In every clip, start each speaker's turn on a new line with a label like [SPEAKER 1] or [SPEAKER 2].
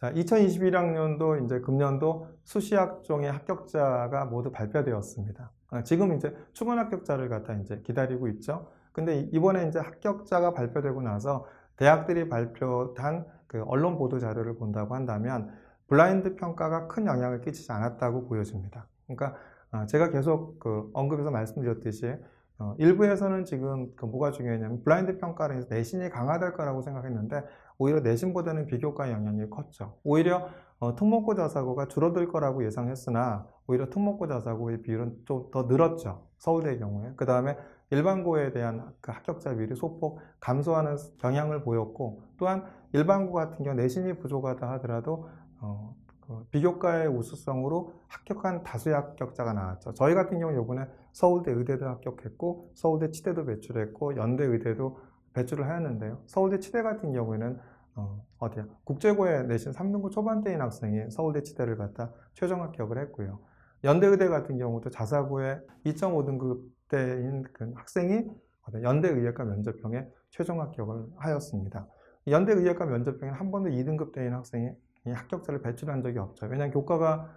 [SPEAKER 1] 자, 2021학년도 이제 금년도 수시학종의 합격자가 모두 발표되었습니다. 지금 이제 추분 합격자를 갖다 이제 기다리고 있죠. 근데 이번에 이제 합격자가 발표되고 나서 대학들이 발표한 그 언론 보도 자료를 본다고 한다면 블라인드 평가가 큰 영향을 끼치지 않았다고 보여집니다. 그러니까 제가 계속 그 언급해서 말씀드렸듯이 일부에서는 지금 그 뭐가 중요했냐면 블라인드 평가를 해서 내신이 강화될 거라고 생각했는데 오히려 내신보다는 비교과 영향이 컸죠. 오히려 특목고 자사고가 줄어들 거라고 예상했으나 오히려 특목고 자사고의 비율은 좀 더 늘었죠. 서울대의 경우에. 그 다음에 일반고에 대한 그 합격자 비율이 소폭 감소하는 경향을 보였고, 또한 일반고 같은 경우 내신이 부족하다 하더라도 비교과의 우수성으로 합격한 다수의 합격자가 나왔죠. 저희 같은 경우 이번에 서울대 의대도 합격했고 서울대 치대도 배출했고 연대 의대도 배출을 하였는데요. 서울대 치대 같은 경우에는 국제고에 내신 3등급 초반대인 학생이 서울대 치대를 갖다 최종 합격을 했고요. 연대 의대 같은 경우도 자사고에 2.5등급대인 그 학생이 연대 의예과 면접형에 최종 합격을 하였습니다. 연대 의예과 면접형에 한 번도 2등급대인 학생이 합격자를 배출한 적이 없죠. 왜냐하면 교과가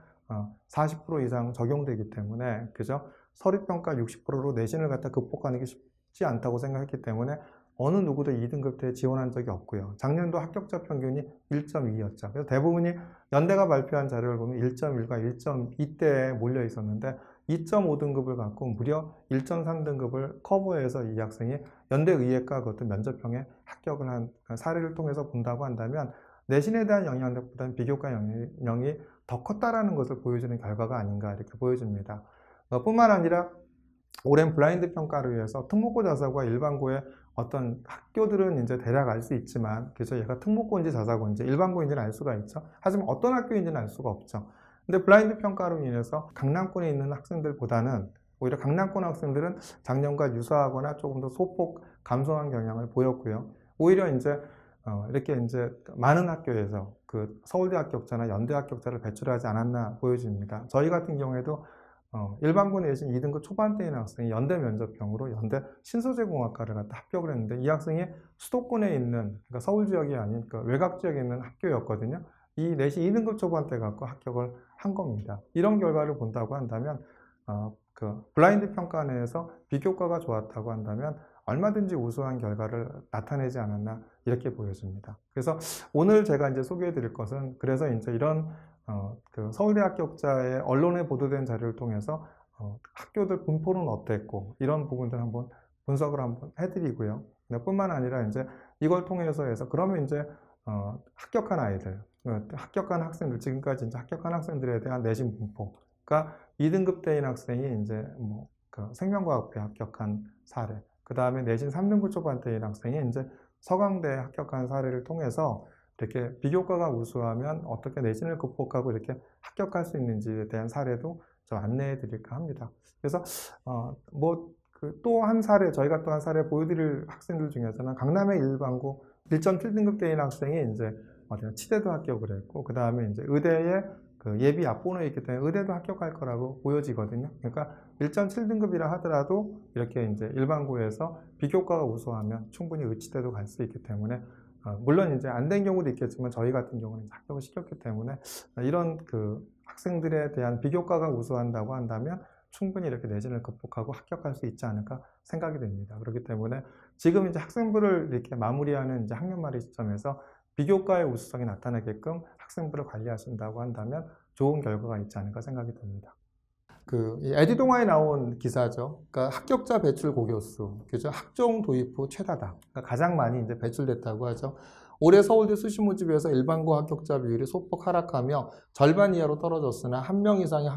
[SPEAKER 1] 40% 이상 적용되기 때문에, 그죠? 서류평가 60%로 내신을 갖다 극복하는 게 쉽지 않다고 생각했기 때문에 어느 누구도 2등급대에 지원한 적이 없고요. 작년도 합격자 평균이 1.2였죠. 그래서 대부분이 연대가 발표한 자료를 보면 1.1과 1.2대에 몰려 있었는데 2.5등급을 갖고 무려 1.3등급을 커버해서 이 학생이 연대 의예과 그것도 면접형에 합격을 한 사례를 통해서 본다고 한다면 내신에 대한 영향력보다는 비교과 영향이 더 컸다라는 것을 보여주는 결과가 아닌가 이렇게 보여집니다. 뿐만 아니라 오랜 블라인드 평가를 위해서 특목고 자사고와 일반고의 어떤 학교들은 이제 대략 알 수 있지만, 그래서 얘가 특목고인지 자사고인지 일반고인지는 알 수가 있죠. 하지만 어떤 학교인지는 알 수가 없죠. 근데 블라인드 평가로 인해서 강남권에 있는 학생들보다는 오히려 강남권 학생들은 작년과 유사하거나 조금 더 소폭 감소한 경향을 보였고요. 오히려 이제 이렇게 이제 많은 학교에서 그 서울대 합격자나 연대 합격자를 배출하지 않았나 보여집니다. 저희 같은 경우에도 일반고 내신 2등급 초반대인 학생이 연대 면접형으로 연대 신소재공학과를 갖다 합격을 했는데 이 학생이 수도권에 있는, 그러니까 서울 지역이 아닌 그 외곽 지역에 있는 학교였거든요. 이 내신 2등급 초반대 갖고 합격을 한 겁니다. 이런 결과를 본다고 한다면 그 블라인드 평가 내에서 비교과가 좋았다고 한다면 얼마든지 우수한 결과를 나타내지 않았나 이렇게 보여집니다. 그래서 오늘 제가 이제 소개해 드릴 것은, 그래서 이제 이런 그 서울대 합격자의 언론에 보도된 자료를 통해서 학교들 분포는 어땠고 이런 부분들 한번 분석을 한번 해드리고요. 뿐만 아니라 이제 이걸 통해서 그러면 이제 합격한 아이들, 합격한 학생들, 지금까지 이제 합격한 학생들에 대한 내신 분포, 그러니까 2등급대인 학생이 이제 그 생명과학부에 합격한 사례, 그 다음에 내신 3등급 초반대인 학생이 이제 서강대에 합격한 사례를 통해서 이렇게 비교과가 우수하면 어떻게 내신을 극복하고 이렇게 합격할 수 있는지에 대한 사례도 좀 안내해 드릴까 합니다. 그래서 또 한 사례, 저희가 또 한 사례 보여드릴 학생들 중에서는 강남의 일반고 1.7등급대인 학생이 이제 치대도 합격을 했고, 그 다음에 이제 의대에 그 예비 앞번호에 있기 때문에 의대도 합격할 거라고 보여지거든요. 그러니까 1.7등급이라 하더라도 이렇게 이제 일반고에서 비교과가 우수하면 충분히 의치대도 갈 수 있기 때문에, 물론 이제 안 된 경우도 있겠지만 저희 같은 경우는 합격을 시켰기 때문에 이런 그 학생들에 대한 비교과가 우수한다고 한다면 충분히 이렇게 내신을 극복하고 합격할 수 있지 않을까 생각이 됩니다. 그렇기 때문에 지금 이제 학생부를 이렇게 마무리하는 이제 학년 말의 시점에서 비교과의 우수성이 나타나게끔 학생부를 관리하신다고 한다면 좋은 결과가 있지 않을까 생각이 됩니다. 이 에듀동아에 나온 기사죠. 그러니까 합격자 배출 고교수, 그죠? 학종 도입 후 최다다. 그러니까 가장 많이 이제 배출됐다고 하죠. 올해 서울대 수시 모집에서 일반고 합격자 비율이 소폭 하락하며 절반 이하로 떨어졌으나 1명 이상의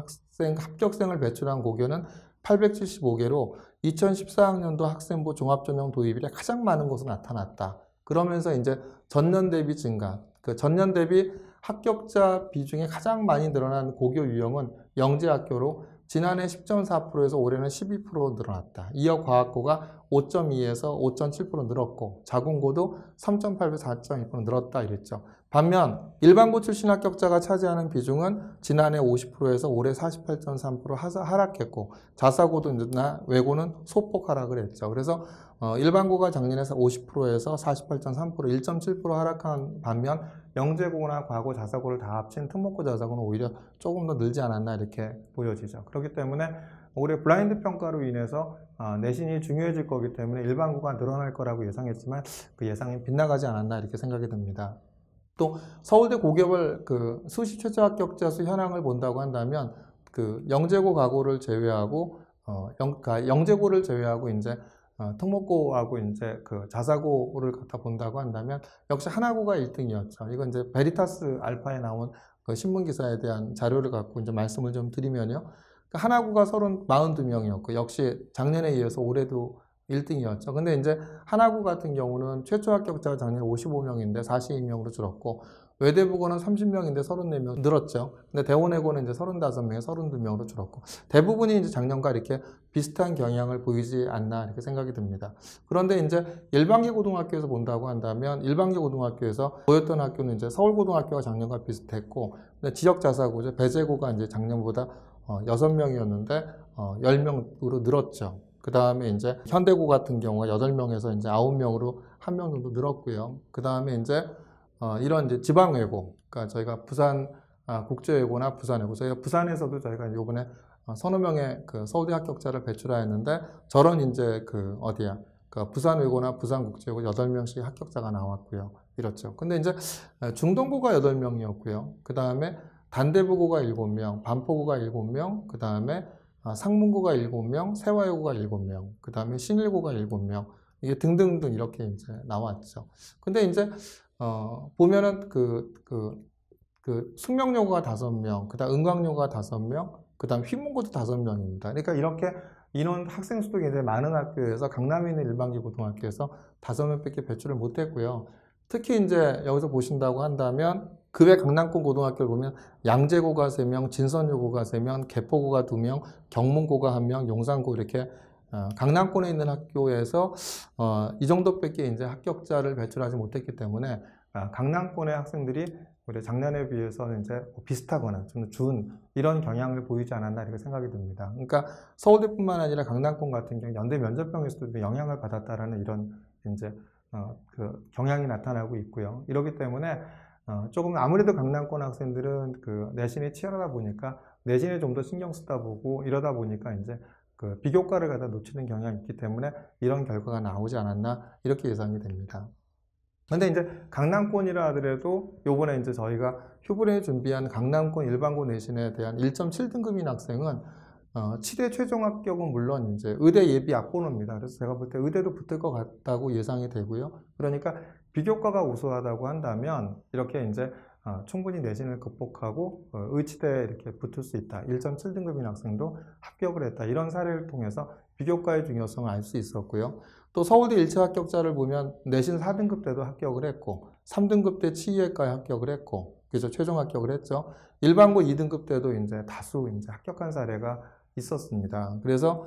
[SPEAKER 1] 합격생을 배출한 고교는 875개로 2014학년도 학생부 종합전형 도입일에 가장 많은 것으로 나타났다. 그러면서 이제 전년 대비 증가, 그 전년 대비 합격자 비중이 가장 많이 늘어난 고교 유형은 영재학교로 지난해 10.4%에서 올해는 12%로 늘어났다. 이어 과학고가 5.2에서 5.7% 늘었고 자공고도 3.8에서 4.2% 늘었다 이랬죠. 반면 일반고 출신 합격자가 차지하는 비중은 지난해 50%에서 올해 48.3% 하락했고 자사고나 외고는 소폭 하락을 했죠. 그래서 일반고가 작년에 50%에서 48.3% 1.7% 하락한 반면 영재고나 과고 자사고를 다 합친 특목고 자사고는 오히려 조금 더 늘지 않았나 이렇게 보여지죠. 그렇기 때문에 올해 블라인드 평가로 인해서 내신이 중요해질 거기 때문에 일반고가 늘어날 거라고 예상했지만 그 예상이 빗나가지 않았나 이렇게 생각이 듭니다. 또 서울대 고개벌 그 수시 최저 합격자 수 현황을 본다고 한다면 그 영재고 과고를 제외하고 영재고를 제외하고 이제 특목고하고 이제 그 자사고를 갖다 본다고 한다면 역시 하나고가 1등이었죠. 이건 이제 베리타스 알파에 나온 그 신문 기사에 대한 자료를 갖고 이제 말씀을 좀 드리면요. 하나고가 42명이었고 역시 작년에 이어서 올해도 1등이었죠. 근데 이제 하나고 같은 경우는 최초 합격자가 작년에 55명인데 42명으로 줄었고 외대부고는 30명인데 34명 늘었죠. 근데 대원외고는 이제 35명에 32명으로 줄었고 대부분이 이제 작년과 이렇게 비슷한 경향을 보이지 않나 이렇게 생각이 듭니다. 그런데 이제 일반계 고등학교에서 본다고 한다면 일반계 고등학교에서 보였던 학교는 이제 서울고등학교가 작년과 비슷했고 근데 지역 자사고죠. 배재고가 이제 작년보다 6명이었는데 10명으로 늘었죠. 그 다음에 이제 현대고 같은 경우가 8명에서 이제 9명으로 1명 정도 늘었고요. 그 다음에 이제 이런 이제 지방외고, 그러니까 저희가 부산 국제외고나 부산외고, 저희가 부산에서도 저희가 이번에 서너 명의 그 서울대 합격자를 배출하였는데 저런 이제 그 어디야, 그 부산외고나 부산국제외고 8명씩 합격자가 나왔고요. 이렇죠. 근데 이제 중동고가 8명이었고요. 그 다음에 단대부고가 7명, 반포고가 7명, 그 다음에 상문고가 7명, 세화여고가 7명, 그 다음에 신일고가 7명, 이게 등등등 이렇게 이제 나왔죠. 근데 이제, 보면은 숙명여고가 5명, 그 다음 은광여고가 5명, 그 다음 휘문고도 5명입니다. 그러니까 이렇게 인원 학생 수도 굉장히 많은 학교에서 강남에 있는 일반계 고등학교에서 5명밖에 배출을 못했고요. 특히 이제 여기서 보신다고 한다면 그 외 강남권 고등학교를 보면 양재고가 3명, 진선여고가 3명, 개포고가 2명, 경문고가 1명, 용산고 이렇게 강남권에 있는 학교에서 이 정도밖에 이제 합격자를 배출하지 못했기 때문에 강남권의 학생들이 우리 작년에 비해서는 이제 비슷하거나 좀 준 이런 경향을 보이지 않았나 이렇게 생각이 듭니다. 그러니까 서울대뿐만 아니라 강남권 같은 경우 연대 면접병에서도 영향을 받았다라는 이런 이제 그 경향이 나타나고 있고요. 이렇기 때문에 조금 아무래도 강남권 학생들은 그 내신이 치열하다 보니까 내신에 좀 더 신경 쓰다 보고 이러다 보니까 이제 그 비교과를 갖다 놓치는 경향이 있기 때문에 이런 결과가 나오지 않았나 이렇게 예상이 됩니다. 근데 이제 강남권이라 하더라도 요번에 이제 저희가 휴브레에 준비한 강남권 일반고 내신에 대한 1.7등급인 학생은 7회 최종 합격은 물론 이제 의대 예비 약번호입니다. 그래서 제가 볼 때 의대도 붙을 것 같다고 예상이 되고요. 그러니까 비교과가 우수하다고 한다면 이렇게 이제 충분히 내신을 극복하고 의치대에 이렇게 붙을 수 있다. 1.7등급인 학생도 합격을 했다. 이런 사례를 통해서 비교과의 중요성을 알 수 있었고요. 또 서울대 1차 합격자를 보면 내신 4등급 때도 합격을 했고 3등급 때 치의학과에 합격을 했고 그래서 최종 합격을 했죠. 일반고 2등급 때도 이제 다수 이제 합격한 사례가 있었습니다. 그래서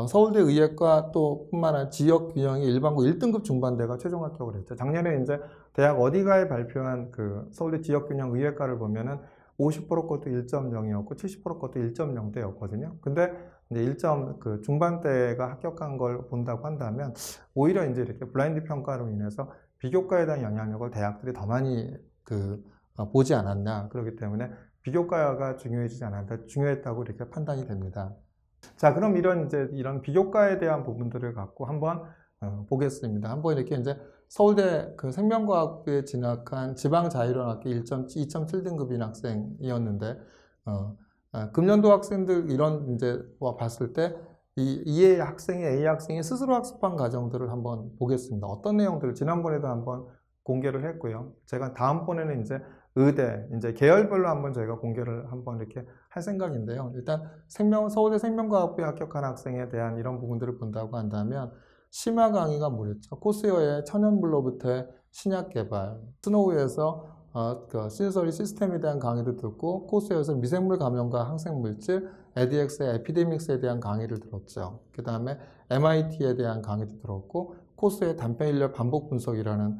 [SPEAKER 1] 서울대 의예과 또 뿐만 아니라 지역 균형이 일반고 1등급 중반대가 최종 합격을 했죠. 작년에 이제 대학 어디가에 발표한 그 서울대 지역 균형 의예과를 보면은 50% 것도 1.0이었고 70% 것도 1.0대였거든요. 근데 이제 1점 그 중반대가 합격한 걸 본다고 한다면 오히려 이제 이렇게 블라인드 평가로 인해서 비교과에 대한 영향력을 대학들이 더 많이 보지 않았나. 그렇기 때문에 비교과가 중요해지지 않았다. 중요했다고 이렇게 판단이 됩니다. 자, 그럼 이런 비교과에 대한 부분들을 갖고 한번 보겠습니다. 한번 이렇게 이제 서울대 그 생명과학부에 진학한 지방자율원학교 2.7등급인 학생이었는데, 금년도 학생들 이런 이제 봤을 때 A 학생이 스스로 학습한 과정들을 한번 보겠습니다. 어떤 내용들을 지난번에도 한번 공개를 했고요. 제가 다음번에는 이제 의대, 이제 계열별로 한번 저희가 공개를 한번 이렇게 할 생각인데요. 일단 서울대 생명과학부에 합격한 학생에 대한 이런 부분들을 본다고 한다면 심화 강의가 뭐였죠? 코스웨어의 천연블로부터의 신약 개발, 스노우에서 그 신서리 시스템에 대한 강의를 듣고 코스웨어에서 미생물 감염과 항생물질, 에디엑스의 에피데믹스에 대한 강의를 들었죠. 그 다음에 MIT에 대한 강의도 들었고 코스웨어 단편인력 반복 분석이라는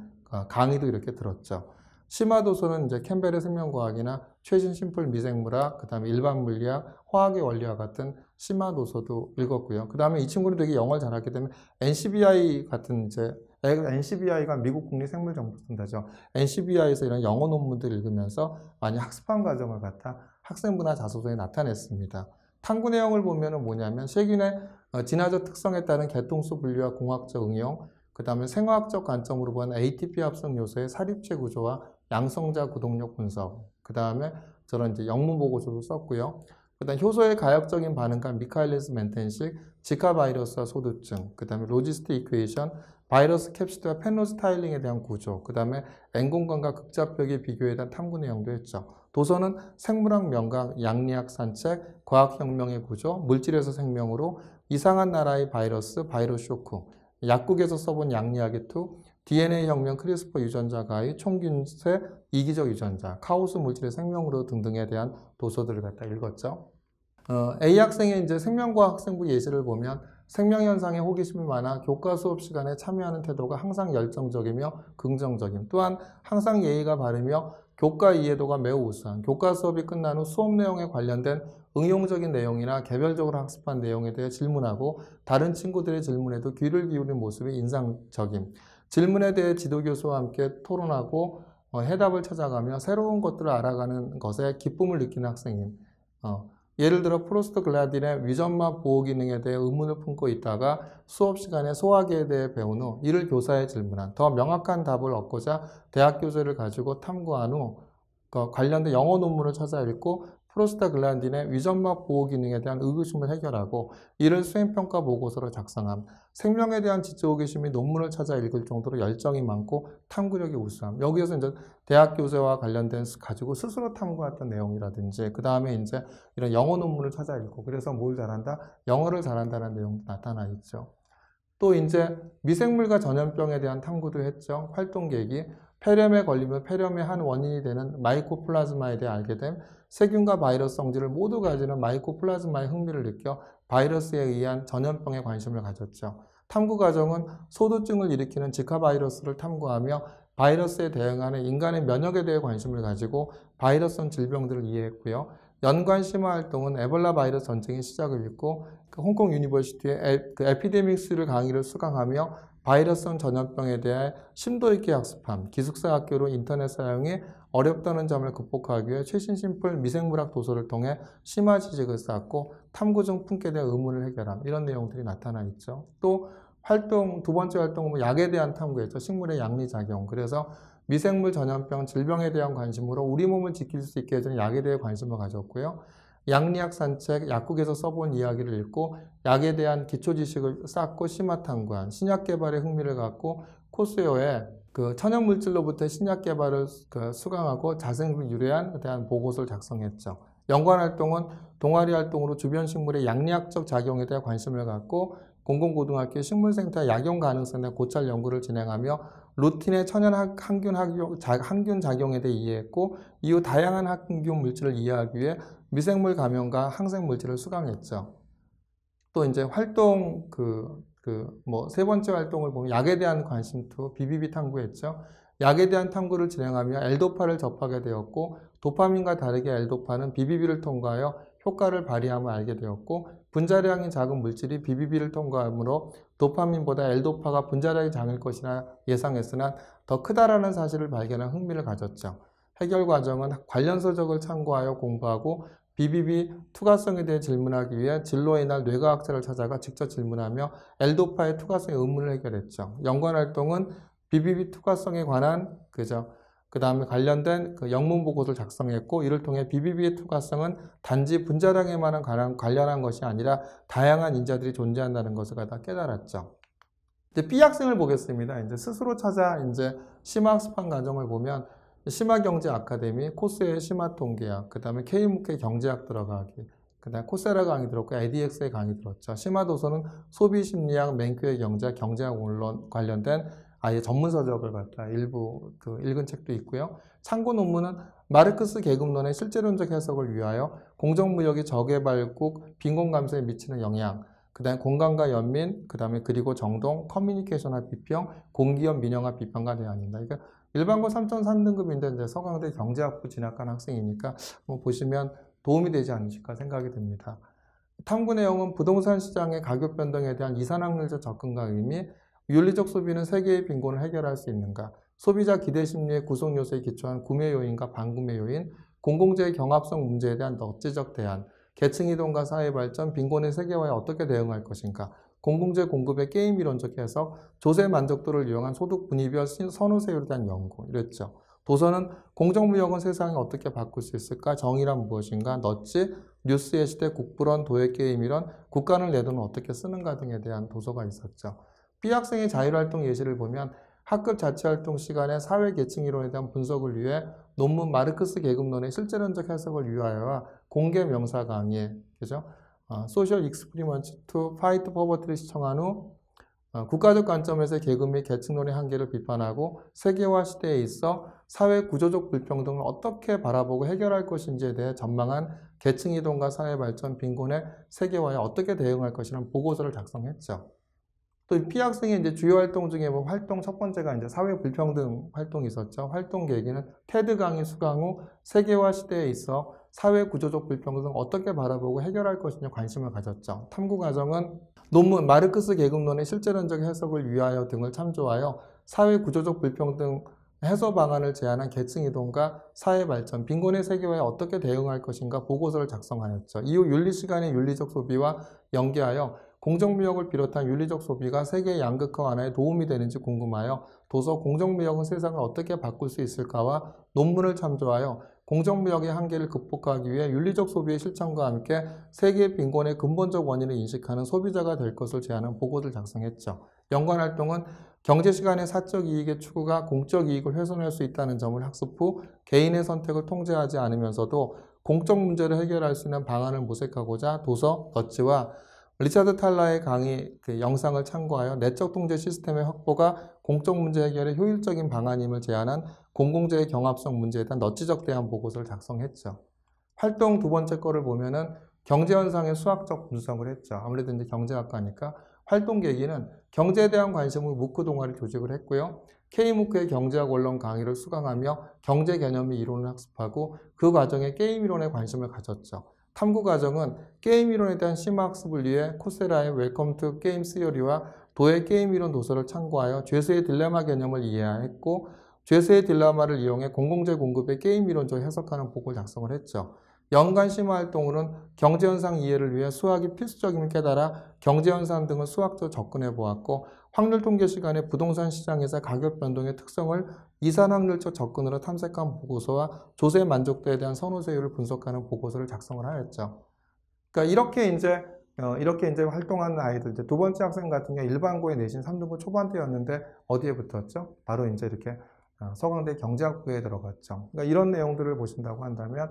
[SPEAKER 1] 강의도 이렇게 들었죠. 심화도서는 이제 캠벨의 생명과학이나 최신 심플 미생물학, 그 다음에 일반 물리학, 화학의 원리와 같은 심화도서도 읽었고요. 그 다음에 이 친구는 되게 영어를 잘하기 때문에 NCBI 같은 이제 NCBI가 미국 국립생물정보센터죠. NCBI에서 이런 영어 논문들 읽으면서 많이 학습한 과정을 갖다 학생부나 자소서에 나타냈습니다. 탐구 내용을 보면은 뭐냐면 세균의 진화적 특성에 따른 개통수 분류와 공학적 응용, 그 다음에 생화학적 관점으로 보는 ATP 합성 요소의 사립체 구조와 양성자 구동력 분석, 그 다음에 저런 이제 영문 보고서도 썼고요. 그 다음 효소의 가역적인 반응과 미카엘리스 멘텐식, 지카 바이러스와 소두증, 그 다음에 로지스트 이퀘이션, 바이러스 캡시드와 펜로 스타일링에 대한 구조, 그 다음에 N공간과 극자벽의 비교에 대한 탐구 내용도 했죠. 도서는 생물학 명강, 양리학 산책, 과학혁명의 구조, 물질에서 생명으로, 이상한 나라의 바이러스, 바이러스 쇼크, 약국에서 써본 양리학의 투, DNA 혁명, 크리스퍼 유전자 가위, 총균세, 이기적 유전자, 카오스 물질의 생명으로 등등에 대한 도서들을 갖다 읽었죠. A 학생의 이제 생명과학 학생부 예시를 보면 생명현상에 호기심이 많아 교과 수업 시간에 참여하는 태도가 항상 열정적이며 긍정적임, 또한 항상 예의가 바르며 교과 이해도가 매우 우수한, 교과 수업이 끝난 후 수업 내용에 관련된 응용적인 내용이나 개별적으로 학습한 내용에 대해 질문하고 다른 친구들의 질문에도 귀를 기울인 모습이 인상적임, 질문에 대해 지도교수와 함께 토론하고 해답을 찾아가며 새로운 것들을 알아가는 것에 기쁨을 느끼는 학생임. 예를 들어 프로스트 글라딘의 위점막 보호 기능에 대해 의문을 품고 있다가 수업 시간에 소화기에 대해 배운 후 이를 교사에 질문한, 더 명확한 답을 얻고자 대학 교재를 가지고 탐구한 후 관련된 영어 논문을 찾아 읽고 프로스트 글라딘의 위점막 보호 기능에 대한 의구심을 해결하고 이를 수행평가 보고서로 작성함. 생명에 대한 지적 호기심이 논문을 찾아 읽을 정도로 열정이 많고 탐구력이 우수함. 여기에서 이제 대학 교재와 관련된 가지고 스스로 탐구했던 내용이라든지, 그 다음에 이제 이런 영어 논문을 찾아 읽고, 그래서 뭘 잘한다? 영어를 잘한다는 내용도 나타나 있죠. 또 이제 미생물과 전염병에 대한 탐구도 했죠. 활동 계기, 폐렴에 걸리면 폐렴의 한 원인이 되는 마이코플라즈마에 대해 알게 됨, 세균과 바이러스 성질을 모두 가지는 마이코플라즈마의 흥미를 느껴 바이러스에 의한 전염병에 관심을 가졌죠. 탐구 과정은 소두증을 일으키는 지카 바이러스를 탐구하며 바이러스에 대응하는 인간의 면역에 대해 관심을 가지고 바이러스성 질병들을 이해했고요. 연관 심화 활동은 에볼라 바이러스 전쟁의 시작을 잇고 홍콩 유니버시티의 에피데믹스를 강의를 수강하며 바이러스성 전염병에 대해 심도 있게 학습함, 기숙사 학교로 인터넷 사용이 어렵다는 점을 극복하기 위해 최신 심플 미생물학 도서를 통해 심화 지식을 쌓고 탐구 중 품게 된 의문을 해결함, 이런 내용들이 나타나 있죠. 또 두 번째 활동은 약에 대한 탐구였죠. 식물의 양리작용. 그래서 미생물 전염병, 질병에 대한 관심으로 우리 몸을 지킬 수 있게 해주는 약에 대해 관심을 가졌고요. 양리학 산책, 약국에서 써본 이야기를 읽고 약에 대한 기초 지식을 쌓고 심화 탐구한, 신약 개발에 흥미를 갖고 코스요에 천연 물질로부터 신약 개발을 수강하고 자생을 유래한 대한 보고서를 작성했죠. 연관 활동은 동아리 활동으로 주변 식물의 양리학적 작용에 대해 관심을 갖고 공공고등학교 식물생태 약용 가능성에 고찰 연구를 진행하며 루틴의 천연 항균 작용에 대해 이해했고, 이후 다양한 항균 물질을 이해하기 위해 미생물 감염과 항생 물질을 수강했죠. 또 이제 활동 세 번째 활동을 보면 약에 대한 관심도 BBB 탐구했죠. 약에 대한 탐구를 진행하며 L도파를 접하게 되었고, 도파민과 다르게 L도파는 BBB를 통과하여 효과를 발휘함을 알게 되었고, 분자량이 작은 물질이 BBB를 통과하므로 도파민보다 L도파가 분자량이 작을 것이라 예상했으나 더 크다라는 사실을 발견한 흥미를 가졌죠. 해결 과정은 관련 서적을 참고하여 공부하고 BBB 투과성에 대해 질문하기 위해 진로에 날 뇌과학자를 찾아가 직접 질문하며 L도파의 투과성의 의문을 해결했죠. 연관 활동은 BBB 투과성에 관한 그 다음에 관련된 영문 보고서를 작성했고, 이를 통해 BBB의 투과성은 단지 분자량에만 관련한 것이 아니라 다양한 인자들이 존재한다는 것을 갖다 깨달았죠. 이제 B 학생을 보겠습니다. 이제 스스로 찾아 이제 심화학습한 과정을 보면 심화경제 아카데미, 코스의 심화통계학, 그 다음에 K묵회 경제학 들어가기, 그 다음에 코세라 강의 들었고 에디엑스의 강의 들었죠. 심화도서는 소비심리학, 맹큐의 경제학, 경제학 관련된 아예 전문 서적을 갖다 일부 읽은 책도 있고요. 참고 논문은 마르크스 계급론의 실제론적 해석을 위하여 공정무역이 저개발국 빈곤감소에 미치는 영향, 그 다음에 공간과 연민, 그 다음에 그리고 정동, 커뮤니케이션화 비평, 공기업 민영화 비평과 대안입니다. 그러니까 일반고 3.3등급인데 이제 서강대 경제학부 진학한 학생이니까 보시면 도움이 되지 않으실까 생각이 듭니다. 탐구 내용은 부동산 시장의 가격 변동에 대한 이산학률적 접근과 의미, 윤리적 소비는 세계의 빈곤을 해결할 수 있는가, 소비자 기대 심리의 구성 요소에 기초한 구매 요인과 반구매 요인, 공공재의 경합성 문제에 대한 넛지적 대안, 계층 이동과 사회 발전, 빈곤의 세계화에 어떻게 대응할 것인가, 공공재 공급의 게임 이론적 해석, 조세 만족도를 이용한 소득 분위별 선호세율에 대한 연구 이랬죠. 도서는 공정무역은 세상을 어떻게 바꿀 수 있을까? 정의란 무엇인가? 넛지, 뉴스의 시대, 국부론, 도의 게임 이론, 국간을 내 돈은 어떻게 쓰는가 등에 대한 도서가 있었죠. B학생의 자율활동 예시를 보면 학급 자치활동 시간에 사회계층 이론에 대한 분석을 위해 논문 마르크스 계급론의 실제론적 해석을 위하여와 공개 명사 강의, 그죠? Social Experiments to Fight Poverty를 시청한 후 국가적 관점에서 계급 및 계층론의 한계를 비판하고 세계화 시대에 있어 사회 구조적 불평등을 어떻게 바라보고 해결할 것인지에 대해 전망한 계층 이동과 사회 발전, 빈곤의 세계화에 어떻게 대응할 것이라는 보고서를 작성했죠. 또 P학생의 이제 주요 활동 중에 활동 첫 번째가 이제 사회 불평등 활동이 있었죠. 활동 계기는 테드 강의 수강 후 세계화 시대에 있어 사회 구조적 불평등을 어떻게 바라보고 해결할 것이냐 관심을 가졌죠. 탐구 과정은 논문 마르크스 계급론의 실제론적 해석을 위하여 등을 참조하여 사회 구조적 불평등 해소 방안을 제안한 계층 이동과 사회 발전, 빈곤의 세계화에 어떻게 대응할 것인가 보고서를 작성하였죠. 이후 윤리 시간의 윤리적 소비와 연계하여 공정무역을 비롯한 윤리적 소비가 세계의 양극화 완화에 도움이 되는지 궁금하여 도서 공정무역은 세상을 어떻게 바꿀 수 있을까와 논문을 참조하여 공정무역의 한계를 극복하기 위해 윤리적 소비의 실천과 함께 세계 빈곤의 근본적 원인을 인식하는 소비자가 될 것을 제안한 보고를 작성했죠. 연관 활동은 경제 시간의 사적 이익의 추구가 공적 이익을 훼손할 수 있다는 점을 학습 후 개인의 선택을 통제하지 않으면서도 공적 문제를 해결할 수 있는 방안을 모색하고자 도서 넛지와 리차드 탈러의 강의 영상을 참고하여 내적 통제 시스템의 확보가 공적 문제 해결의 효율적인 방안임을 제안한 공공재의 경합성 문제에 대한 넛지적 대안 보고서를 작성했죠. 활동 두 번째 거를 보면은 경제현상의 수학적 분석을 했죠. 아무래도 이제 경제학과니까 활동 계기는 경제에 대한 관심을 무크 동아리 조직을 했고요. K무크의 경제학 원론 강의를 수강하며 경제 개념 및 이론을 학습하고 그 과정에 게임 이론에 관심을 가졌죠. 탐구 과정은 게임 이론에 대한 심화 학습을 위해 코세라의 웰컴 투 게임 시어리와 도의 게임 이론 도서를 참고하여 죄수의 딜레마 개념을 이해했고 죄수의 딜레마를 이용해 공공재 공급의 게임 이론적으로 해석하는 보고를 작성을 했죠. 연간 심화 활동으로는 경제현상 이해를 위해 수학이 필수적임을 깨달아 경제현상 등을 수학적으로 접근해 보았고 확률 통계 시간에 부동산 시장에서 가격 변동의 특성을 이산확률적 접근으로 탐색한 보고서와 조세 만족도에 대한 선호세율을 분석하는 보고서를 작성을 하였죠. 그러니까 이렇게 이제 활동하는 아이들, 이제 두 번째 학생 같은 경우 일반고에 내신 3등급 초반대였는데 어디에 붙었죠? 바로 이제 이렇게 서강대 경제학부에 들어갔죠. 그러니까 이런 내용들을 보신다고 한다면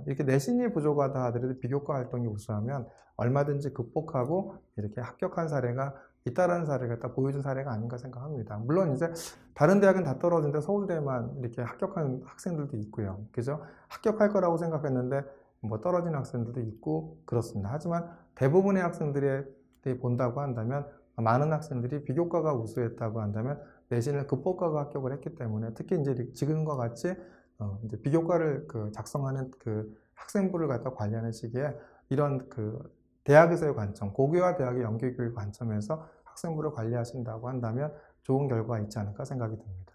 [SPEAKER 1] 이렇게 내신이 부족하다 하더라도 비교과 활동이 우수하면 얼마든지 극복하고 이렇게 합격한 사례가 있다라는 사례가 딱 보여준 사례가 아닌가 생각합니다. 물론 이제 다른 대학은 다 떨어지는데 서울대만 이렇게 합격한 학생들도 있고요. 그죠? 합격할 거라고 생각했는데 뭐 떨어진 학생들도 있고 그렇습니다. 하지만 대부분의 학생들이 본다고 한다면 많은 학생들이 비교과가 우수했다고 한다면 내신을 극복하고 합격을 했기 때문에 특히 이제 지금과 같이 이제 비교과를 작성하는 학생부를 갖다 관리하는 시기에 이런 대학에서의 관점, 고교와 대학의 연계교육 관점에서 학생부를 관리하신다고 한다면 좋은 결과가 있지 않을까 생각이 듭니다.